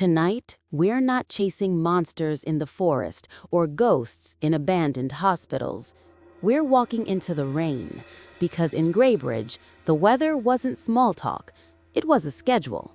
Tonight, we're not chasing monsters in the forest or ghosts in abandoned hospitals. We're walking into the rain, because in Graybridge, the weather wasn't small talk, it was a schedule,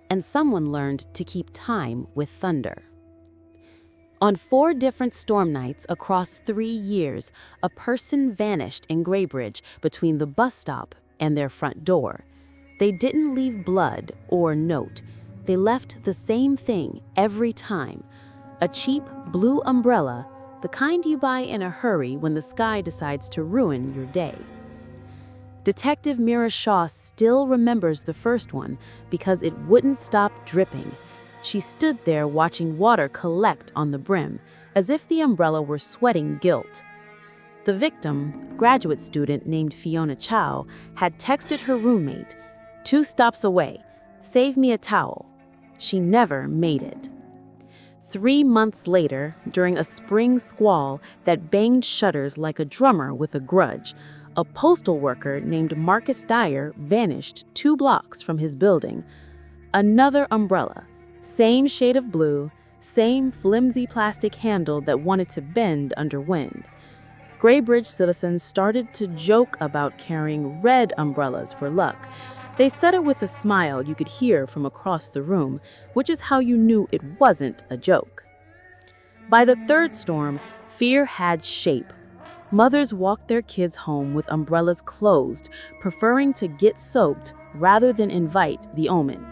and someone learned to keep time with thunder. On 4 different storm nights across 3 years, a person vanished in Graybridge between the bus stop and their front door. They didn't leave blood or note. They left the same thing every time: a cheap blue umbrella, the kind you buy in a hurry when the sky decides to ruin your day. Detective Mira Shah still remembers the first one because it wouldn't stop dripping. She stood there watching water collect on the brim, as if the umbrella were sweating guilt. The victim, graduate student named Mira Shah, had texted her roommate, "2 stops away, save me a towel." She never made it. 3 months later, during a spring squall that banged shutters like a drummer with a grudge, a postal worker named Marcus Dyer vanished 2 blocks from his building. Another umbrella, same shade of blue, same flimsy plastic handle that wanted to bend under wind. Graybridge citizens started to joke about carrying red umbrellas for luck. They said it with a smile you could hear from across the room, which is how you knew it wasn't a joke. By the 3rd storm, fear had shape. Mothers walked their kids home with umbrellas closed, preferring to get soaked rather than invite the omen.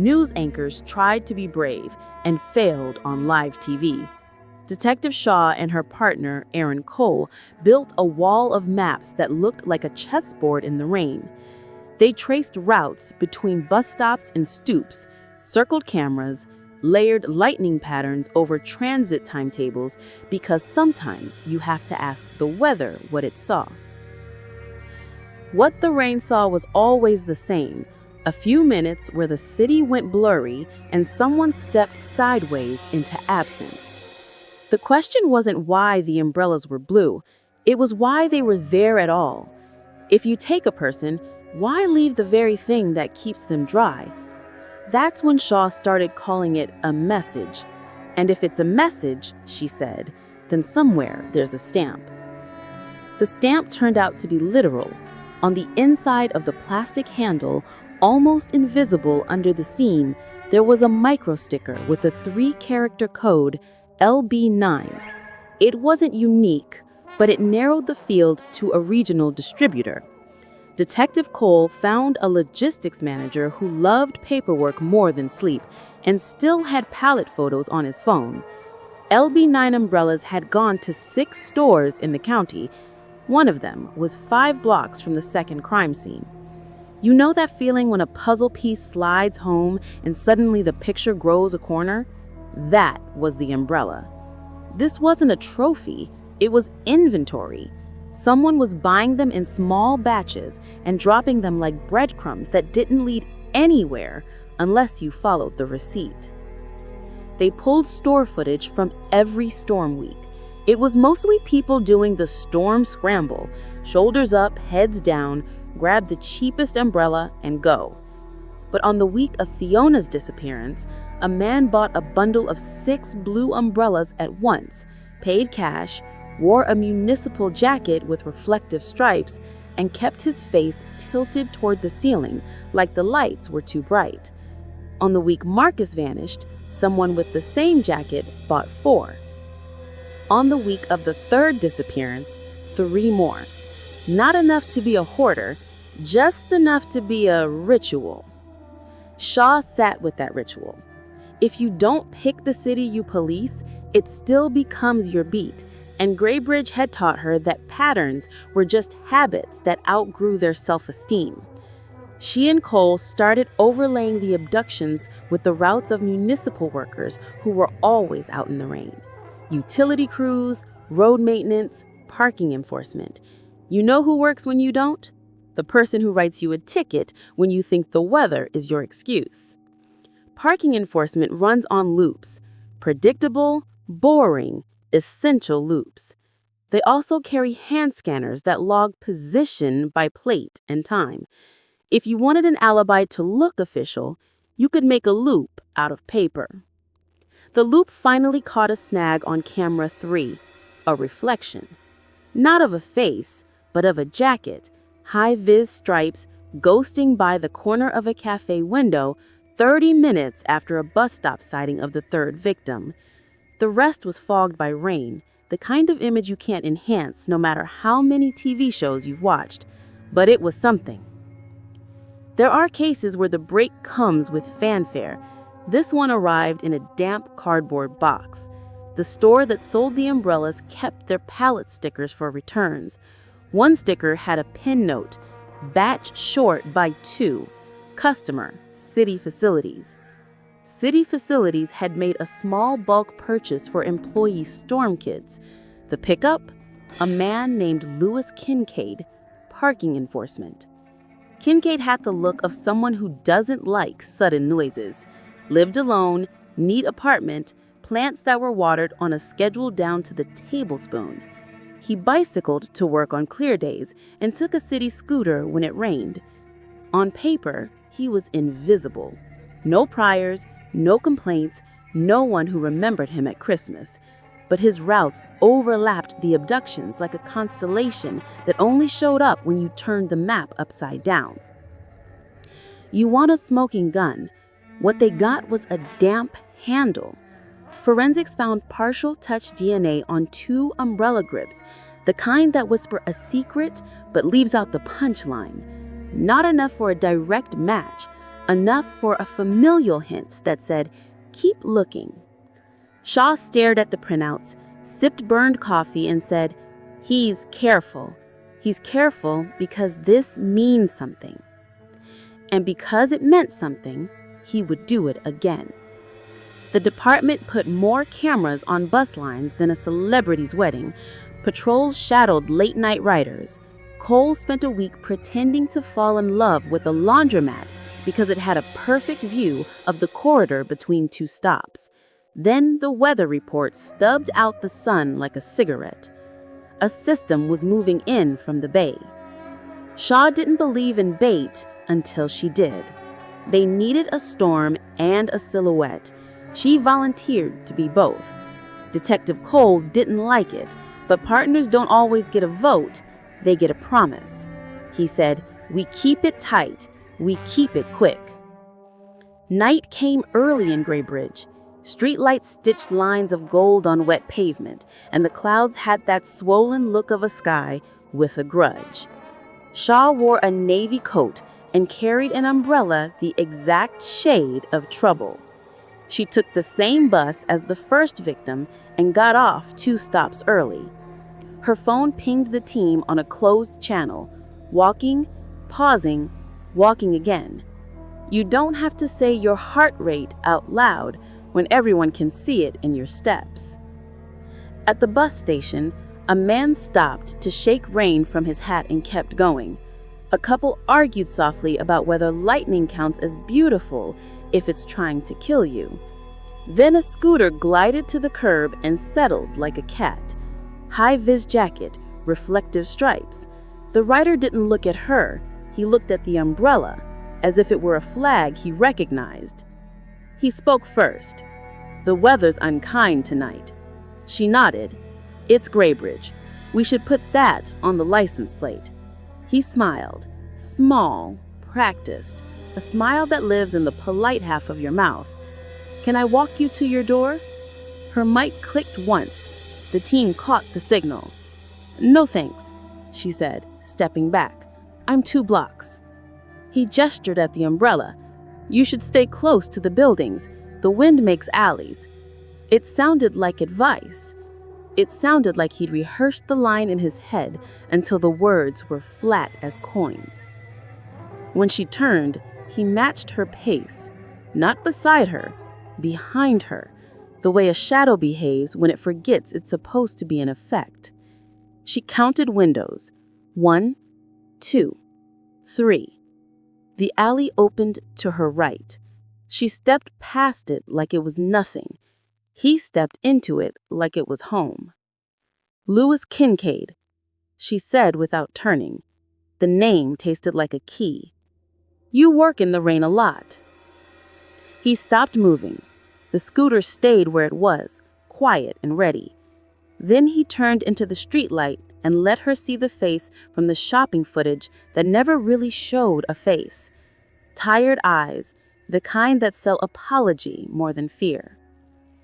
News anchors tried to be brave and failed on live TV. Detective Shaw and her partner, Aaron Cole, built a wall of maps that looked like a chessboard in the rain. They traced routes between bus stops and stoops, circled cameras, layered lightning patterns over transit timetables, because sometimes you have to ask the weather what it saw. What the rain saw was always the same: a few minutes where the city went blurry and someone stepped sideways into absence. The question wasn't why the umbrellas were blue, it was why they were there at all. If you take a person, why leave the very thing that keeps them dry? That's when Shaw started calling it a message. And if it's a message, she said, then somewhere there's a stamp. The stamp turned out to be literal. On the inside of the plastic handle, almost invisible under the seam, there was a micro sticker with a 3-character code, LB9. It wasn't unique, but it narrowed the field to a regional distributor. Detective Cole found a logistics manager who loved paperwork more than sleep and still had pallet photos on his phone. LB9 umbrellas had gone to 6 stores in the county. One of them was 5 blocks from the second crime scene. You know that feeling when a puzzle piece slides home and suddenly the picture grows a corner? That was the umbrella. This wasn't a trophy, it was inventory. Someone was buying them in small batches and dropping them like breadcrumbs that didn't lead anywhere unless you followed the receipt. They pulled store footage from every storm week. It was mostly people doing the storm scramble, shoulders up, heads down, grab the cheapest umbrella and go. But on the week of Fiona's disappearance, a man bought a bundle of 6 blue umbrellas at once, paid cash, wore a municipal jacket with reflective stripes, and kept his face tilted toward the ceiling like the lights were too bright. On the week Marcus vanished, someone with the same jacket bought 4. On the week of the 3rd disappearance, 3 more. Not enough to be a hoarder, just enough to be a ritual. Shaw sat with that ritual. If you don't pick the city you police, it still becomes your beat. And Graybridge had taught her that patterns were just habits that outgrew their self-esteem. She and Cole started overlaying the abductions with the routes of municipal workers who were always out in the rain. Utility crews, road maintenance, parking enforcement. You know who works when you don't? The person who writes you a ticket when you think the weather is your excuse. Parking enforcement runs on loops: predictable, boring, essential loops. They also carry hand scanners that log position by plate and time. If you wanted an alibi to look official, You could make a loop out of paper. The loop finally caught a snag on camera 3, a reflection. Not of a face, but of a jacket, high-vis stripes, ghosting by the corner of a cafe window 30 minutes after a bus stop sighting of the third victim. The rest was fogged by rain, the kind of image you can't enhance no matter how many TV shows you've watched, but it was something. There are cases where the break comes with fanfare. This one arrived in a damp cardboard box. The store that sold the umbrellas kept their pallet stickers for returns. One sticker had a pin note, batch short by 2, customer, city facilities. City facilities had made a small bulk purchase for employee storm kids. The pickup? A man named Lewis Kincaid, parking enforcement. Kincaid had the look of someone who doesn't like sudden noises. Lived alone, neat apartment, plants that were watered on a schedule down to the tablespoon. He bicycled to work on clear days and took a city scooter when it rained. On paper, he was invisible. No priors, no complaints, no one who remembered him at Christmas. But his routes overlapped the abductions like a constellation that only showed up when you turned the map upside down. You want a smoking gun. What they got was a damp handle. Forensics found partial touch DNA on 2 umbrella grips, the kind that whisper a secret but leaves out the punchline. Not enough for a direct match, enough for a familial hint that said, "Keep looking." Shah stared at the printouts, sipped burned coffee, and said, "He's careful. He's careful because this means something." And because it meant something, he would do it again. The department put more cameras on bus lines than a celebrity's wedding. Patrols shadowed late-night riders. Cole spent a week pretending to fall in love with a laundromat because it had a perfect view of the corridor between 2 stops. Then the weather report stubbed out the sun like a cigarette. A system was moving in from the bay. Shah didn't believe in bait until she did. They needed a storm and a silhouette. She volunteered to be both. Detective Cole didn't like it, but partners don't always get a vote, they get a promise. He said, "We keep it tight, we keep it quick." Night came early in Graybridge. Streetlights stitched lines of gold on wet pavement, and the clouds had that swollen look of a sky with a grudge. Shah wore a navy coat and carried an umbrella the exact shade of trouble. She took the same bus as the first victim and got off 2 stops early. Her phone pinged the team on a closed channel, walking, pausing, walking again. You don't have to say your heart rate out loud when everyone can see it in your steps. At the bus station, a man stopped to shake rain from his hat and kept going. A couple argued softly about whether lightning counts as beautiful if it's trying to kill you. Then a scooter glided to the curb and settled like a cat. High-vis jacket, reflective stripes. The rider didn't look at her, he looked at the umbrella, as if it were a flag he recognized. He spoke first. "The weather's unkind tonight." She nodded. "It's Graybridge. We should put that on the license plate." He smiled. Small, practiced. A smile that lives in the polite half of your mouth. "Can I walk you to your door?" Her mic clicked once. The team caught the signal. "No thanks," she said, stepping back. "I'm 2 blocks." He gestured at the umbrella. "You should stay close to the buildings. The wind makes alleys." It sounded like advice. It sounded like he'd rehearsed the line in his head until the words were flat as coins. When she turned, he matched her pace, not beside her, behind her, the way a shadow behaves when it forgets it's supposed to be in effect. She counted windows. 1, 2, 3. The alley opened to her right. She stepped past it like it was nothing. He stepped into it like it was home. "Lewis Kincaid," she said without turning. The name tasted like a key. "You work in the rain a lot." He stopped moving. The scooter stayed where it was, quiet and ready. Then he turned into the streetlight and let her see the face from the shopping footage that never really showed a face. Tired eyes, the kind that sell apology more than fear.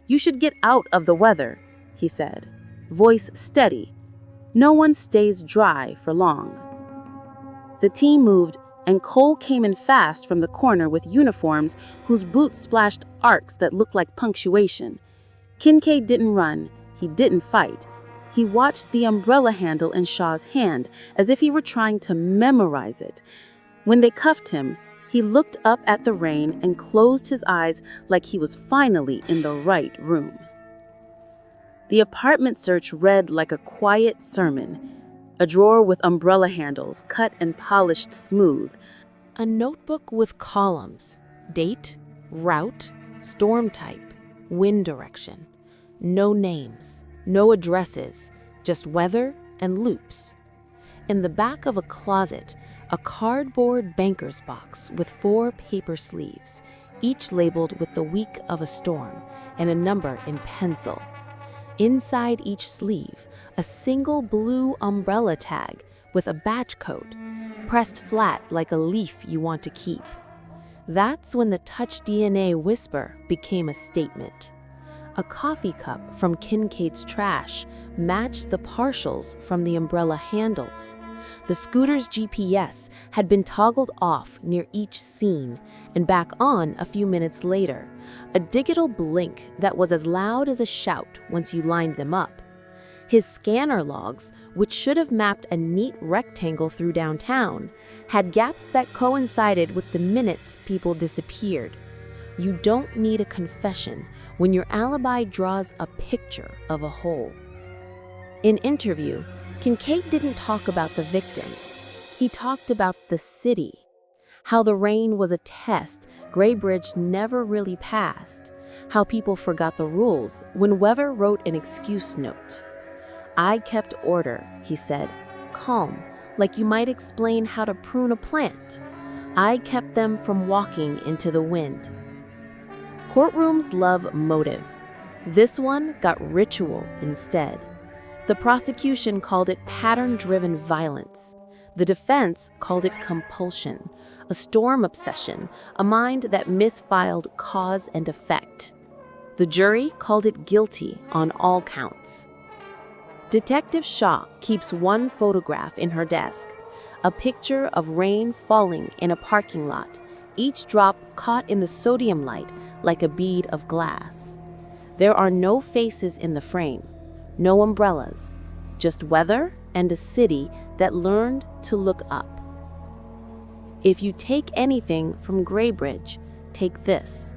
"You should get out of the weather," he said, voice steady. "No one stays dry for long." The team moved, and Cole came in fast from the corner with uniforms whose boots splashed arcs that looked like punctuation. Kincaid didn't run, he didn't fight. He watched the umbrella handle in Shah's hand as if he were trying to memorize it. When they cuffed him, he looked up at the rain and closed his eyes like he was finally in the right room. The apartment search read like a quiet sermon. A drawer with umbrella handles cut and polished smooth. A notebook with columns, date, route, storm type, wind direction. No names, no addresses, just weather and loops. In the back of a closet, a cardboard banker's box with 4 paper sleeves, each labeled with the week of a storm and a number in pencil. Inside each sleeve, a single blue umbrella tag with a batch code, pressed flat like a leaf you want to keep. That's when the touch DNA whisper became a statement. A coffee cup from Kincaid's trash matched the partials from the umbrella handles. The scooter's GPS had been toggled off near each scene and back on a few minutes later, a digital blink that was as loud as a shout once you lined them up. His scanner logs, which should have mapped a neat rectangle through downtown, had gaps that coincided with the minutes people disappeared. You don't need a confession when your alibi draws a picture of a whole. In interview, Kincaid didn't talk about the victims. He talked about the city. How the rain was a test Graybridge never really passed. How people forgot the rules when Weber wrote an excuse note. "I kept order," he said, calm, like you might explain how to prune a plant. "I kept them from walking into the wind." Courtrooms love motive. This one got ritual instead. The prosecution called it pattern-driven violence. The defense called it compulsion, a storm obsession, a mind that misfiled cause and effect. The jury called it guilty on all counts. Detective Shah keeps one photograph in her desk, a picture of rain falling in a parking lot, each drop caught in the sodium light like a bead of glass. There are no faces in the frame, no umbrellas, just weather and a city that learned to look up. If you take anything from Graybridge, take this.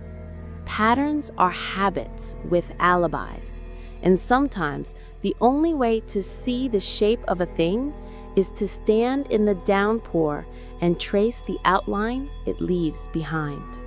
Patterns are habits with alibis, and sometimes the only way to see the shape of a thing is to stand in the downpour and trace the outline it leaves behind.